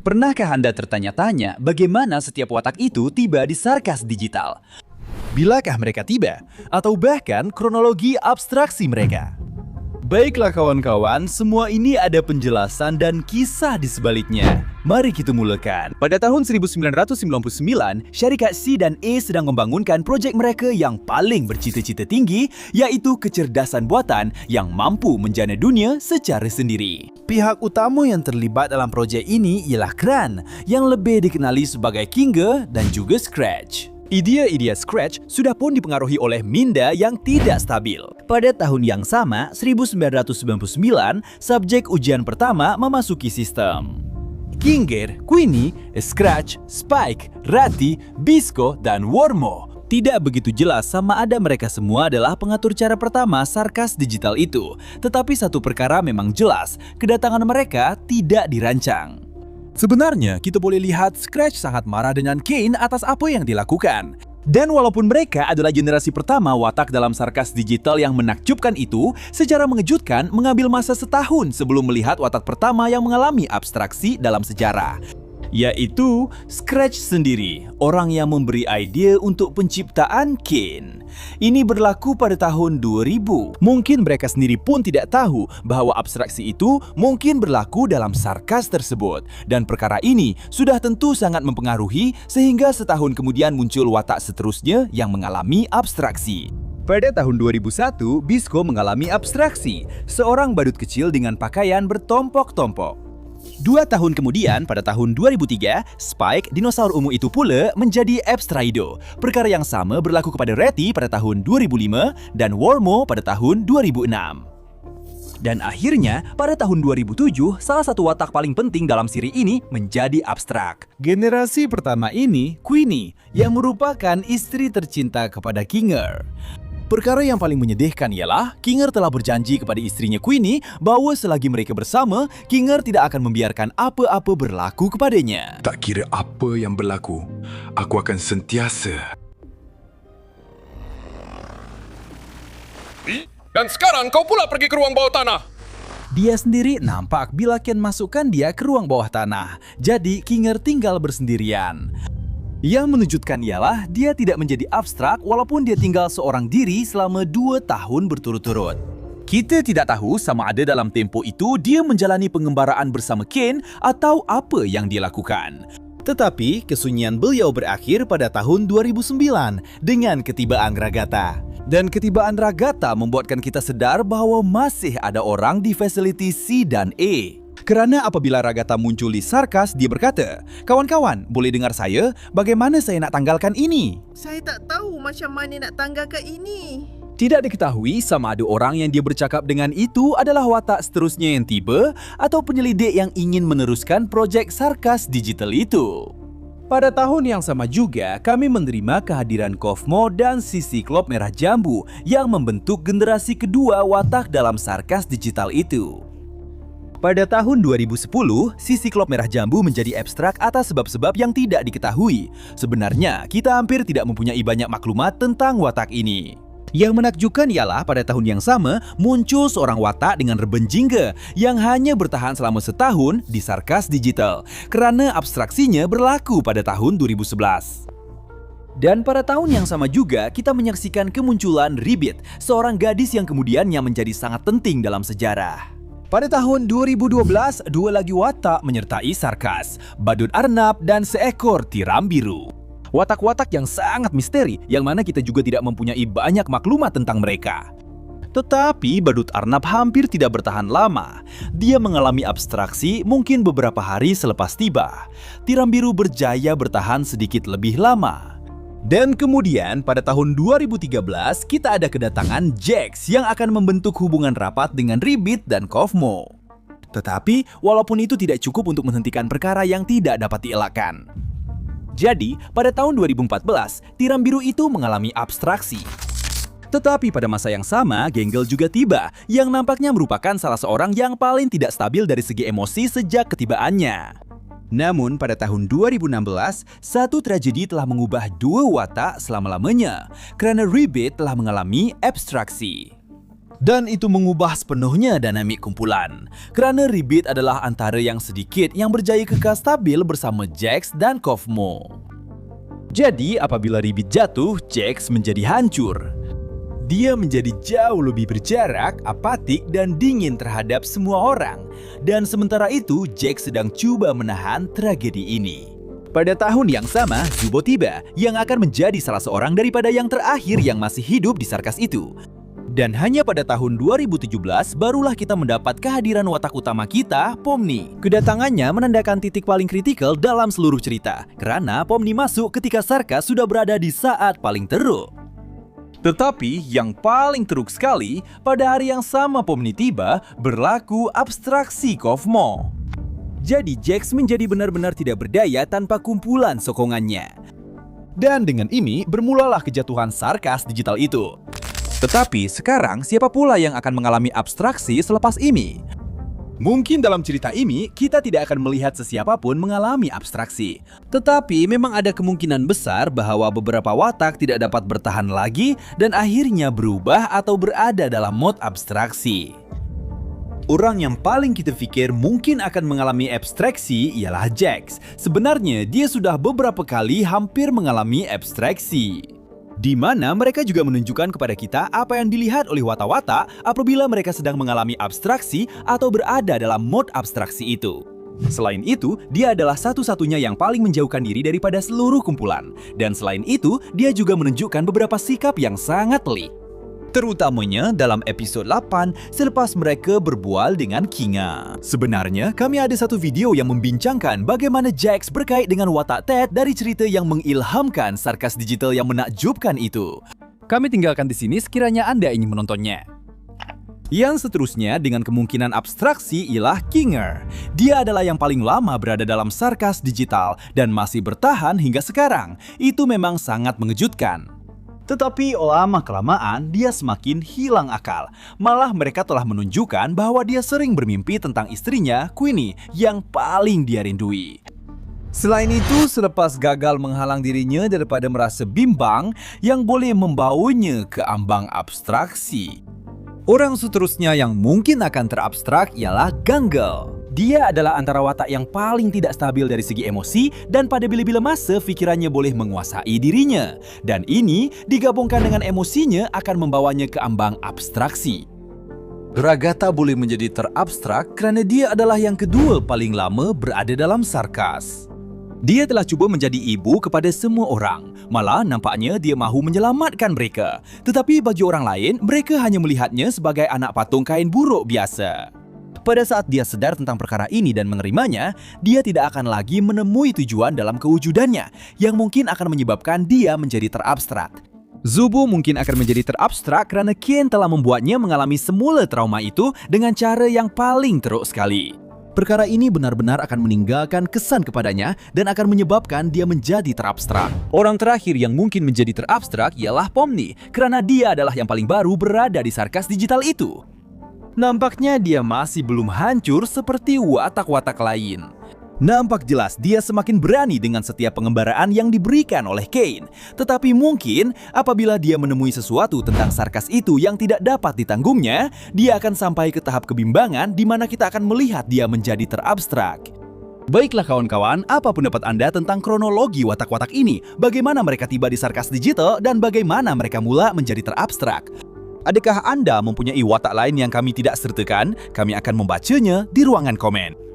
Pernahkah Anda tertanya-tanya bagaimana setiap watak itu tiba di Sarkas Digital? Bilakah mereka tiba? Atau bahkan kronologi abstraksi mereka? Baiklah kawan-kawan, semua ini ada penjelasan dan kisah di sebaliknya. Mari kita mulakan. Pada tahun 1999, syarikat C dan A sedang membangunkan projek mereka yang paling bercita-cita tinggi, yaitu kecerdasan buatan yang mampu menjana dunia secara sendiri. Pihak utama yang terlibat dalam projek ini ialah Kran, yang lebih dikenali sebagai Kinga dan juga Scratch. Idea-idea Scratch sudah pun dipengaruhi oleh minda yang tidak stabil. Pada tahun yang sama, 1999, subjek ujian pertama memasuki sistem. Kinger, Queenie, Scratch, Spike, Ratty, Bisco, dan Wormo. Tidak begitu jelas sama ada mereka semua adalah pengatur cara pertama Sarkas Digital itu. Tetapi satu perkara memang jelas, kedatangan mereka tidak dirancang. Sebenarnya, kita boleh lihat Scratch sangat marah dengan Kane atas apa yang dilakukan. Dan walaupun mereka adalah generasi pertama watak dalam Sarkas Digital yang menakjubkan itu, secara mengejutkan mengambil masa setahun sebelum melihat watak pertama yang mengalami abstraksi dalam sejarah. Yaitu Scratch sendiri, orang yang memberi ide untuk penciptaan Kane. Ini berlaku pada tahun 2000. Mungkin mereka sendiri pun tidak tahu bahwa abstraksi itu mungkin berlaku dalam Sarkas tersebut. Dan perkara ini sudah tentu sangat mempengaruhi sehingga setahun kemudian muncul watak seterusnya yang mengalami abstraksi. Pada tahun 2001, Bisco mengalami abstraksi, seorang badut kecil dengan pakaian bertompok-tompok. 2 tahun kemudian, pada tahun 2003, Spike, dinosaur ungu itu pula menjadi Abstraido. Perkara yang sama berlaku kepada Ratty pada tahun 2005 dan Wormo pada tahun 2006. Dan akhirnya, pada tahun 2007, salah satu watak paling penting dalam siri ini menjadi abstrak. Generasi pertama ini, Queenie, yang merupakan istri tercinta kepada Kinger. Perkara yang paling menyedihkan ialah Kinger telah berjanji kepada istrinya Queenie bahawa selagi mereka bersama, Kinger tidak akan membiarkan apa-apa berlaku kepadanya. Tak kira apa yang berlaku, aku akan sentiasa. Dan sekarang kau pula pergi ke ruang bawah tanah. Dia sendiri nampak bila Ken masukkan dia ke ruang bawah tanah. Jadi Kinger tinggal bersendirian. Yang menunjukkan ialah dia tidak menjadi abstrak walaupun dia tinggal seorang diri selama 2 tahun berturut-turut. Kita tidak tahu sama ada dalam tempoh itu dia menjalani pengembaraan bersama Ken atau apa yang dia lakukan. Tetapi kesunyian beliau berakhir pada tahun 2009 dengan ketibaan Ragatha. Dan ketibaan Ragatha membuatkan kita sedar bahawa masih ada orang di fasiliti C dan A. Kerana apabila Ragatha muncul di Sarkas, dia berkata, "Kawan-kawan, boleh dengar saya? Bagaimana saya nak tanggalkan ini?" Saya tak tahu macam mana nak tanggalkan ini. Tidak diketahui sama ada orang yang dia bercakap dengan itu adalah watak seterusnya yang tiba atau penyelidik yang ingin meneruskan projek Sarkas Digital itu. Pada tahun yang sama juga, kami menerima kehadiran Cosmo dan Siklop Merah Jambu yang membentuk generasi kedua watak dalam Sarkas Digital itu. Pada tahun 2010, Siklop Merah Jambu menjadi abstrak atas sebab-sebab yang tidak diketahui. Sebenarnya, kita hampir tidak mempunyai banyak maklumat tentang watak ini. Yang menakjubkan ialah pada tahun yang sama, muncul seorang watak dengan reben jingga yang hanya bertahan selama setahun di Sarkas Digital kerana abstraksinya berlaku pada tahun 2011. Dan pada tahun yang sama juga, kita menyaksikan kemunculan Ribbit, seorang gadis yang kemudiannya menjadi sangat penting dalam sejarah. Pada tahun 2012, 2 lagi watak menyertai Sarkas, Badut Arnab dan seekor tiram biru. Watak-watak yang sangat misteri yang mana kita juga tidak mempunyai banyak maklumat tentang mereka. Tetapi Badut Arnab hampir tidak bertahan lama. Dia mengalami abstraksi mungkin beberapa hari selepas tiba. Tiram biru berjaya bertahan sedikit lebih lama. Dan kemudian pada tahun 2013 kita ada kedatangan Jax yang akan membentuk hubungan rapat dengan Ribbit dan Cosmo. Tetapi walaupun itu tidak cukup untuk menghentikan perkara yang tidak dapat dielakkan. Jadi pada tahun 2014 tiram biru itu mengalami abstraksi. Tetapi pada masa yang sama Gangle juga tiba yang nampaknya merupakan salah seorang yang paling tidak stabil dari segi emosi sejak ketibaannya. Namun pada tahun 2016, satu tragedi telah mengubah 2 watak selama-lamanya kerana Ribbit telah mengalami abstraksi. Dan itu mengubah sepenuhnya dinamik kumpulan. Kerana Ribbit adalah antara yang sedikit yang berjaya kekal stabil bersama Jax dan Cosmo. Jadi apabila Ribbit jatuh, Jax menjadi hancur. Dia menjadi jauh lebih berjarak, apatik dan dingin terhadap semua orang. Dan sementara itu, Jax sedang cuba menahan tragedi ini. Pada tahun yang sama, Zubo tiba, yang akan menjadi salah seorang daripada yang terakhir yang masih hidup di Sarkas itu. Dan hanya pada tahun 2017 barulah kita mendapat kehadiran watak utama kita, Pomni. Kedatangannya menandakan titik paling kritikal dalam seluruh cerita, karena Pomni masuk ketika Sarkas sudah berada di saat paling teruk. Tetapi yang paling teruk sekali, pada hari yang sama Pomni tiba, berlaku abstraksi Cosmo. Jadi Jax menjadi benar-benar tidak berdaya tanpa kumpulan sokongannya. Dan dengan ini bermulalah kejatuhan Sarkas digital itu. Tetapi sekarang siapa pula yang akan mengalami abstraksi selepas ini? Mungkin dalam cerita ini kita tidak akan melihat sesiapapun mengalami abstraksi. Tetapi memang ada kemungkinan besar bahwa beberapa watak tidak dapat bertahan lagi dan akhirnya berubah atau berada dalam mode abstraksi. Orang yang paling kita pikir mungkin akan mengalami abstraksi ialah Jax. Sebenarnya dia sudah beberapa kali hampir mengalami abstraksi. Di mana mereka juga menunjukkan kepada kita apa yang dilihat oleh watak-watak apabila mereka sedang mengalami abstraksi atau berada dalam mode abstraksi itu. Selain itu, dia adalah satu-satunya yang paling menjauhkan diri daripada seluruh kumpulan. Dan selain itu, dia juga menunjukkan beberapa sikap yang sangat pelik. Terutamanya dalam episode 8 selepas mereka berbual dengan Kinga. Sebenarnya, kami ada satu video yang membincangkan bagaimana Jax berkait dengan watak Ted dari cerita yang mengilhamkan Sarkas digital yang menakjubkan itu. Kami tinggalkan di sini sekiranya Anda ingin menontonnya. Yang seterusnya dengan kemungkinan abstraksi ialah Kinger. Dia adalah yang paling lama berada dalam Sarkas digital dan masih bertahan hingga sekarang. Itu memang sangat mengejutkan. Tetapi lama-kelamaan dia semakin hilang akal. Malah mereka telah menunjukkan bahwa dia sering bermimpi tentang istrinya, Queenie, yang paling dia rindui. Selain itu, selepas gagal menghalang dirinya daripada merasa bimbang yang boleh membawanya ke ambang abstraksi. Orang seterusnya yang mungkin akan terabstrak ialah Gangle. Dia adalah antara watak yang paling tidak stabil dari segi emosi dan pada bila-bila masa fikirannya boleh menguasai dirinya. Dan ini digabungkan dengan emosinya akan membawanya ke ambang abstraksi. Ragatha boleh menjadi terabstrak kerana dia adalah yang kedua paling lama berada dalam Sarkas. Dia telah cuba menjadi ibu kepada semua orang. Malah nampaknya dia mahu menyelamatkan mereka. Tetapi bagi orang lain, mereka hanya melihatnya sebagai anak patung kain buruk biasa. Pada saat dia sedar tentang perkara ini dan menerimanya, dia tidak akan lagi menemui tujuan dalam kewujudannya yang mungkin akan menyebabkan dia menjadi terabstrak. Zubo mungkin akan menjadi terabstrak kerana Ken telah membuatnya mengalami semula trauma itu dengan cara yang paling teruk sekali. Perkara ini benar-benar akan meninggalkan kesan kepadanya dan akan menyebabkan dia menjadi terabstrak. Orang terakhir yang mungkin menjadi terabstrak ialah Pomni kerana dia adalah yang paling baru berada di Sarkas digital itu. Nampaknya dia masih belum hancur seperti watak-watak lain. Nampak jelas dia semakin berani dengan setiap pengembaraan yang diberikan oleh Kane. Tetapi mungkin apabila dia menemui sesuatu tentang Sarkas itu yang tidak dapat ditanggungnya, dia akan sampai ke tahap kebimbangan di mana kita akan melihat dia menjadi terabstrak. Baiklah kawan-kawan, apa pendapat Anda tentang kronologi watak-watak ini? Bagaimana mereka tiba di Sarkas digital dan bagaimana mereka mula menjadi terabstrak? Adakah Anda mempunyai watak lain yang kami tidak sertakan? Kami akan membacanya di ruangan komen.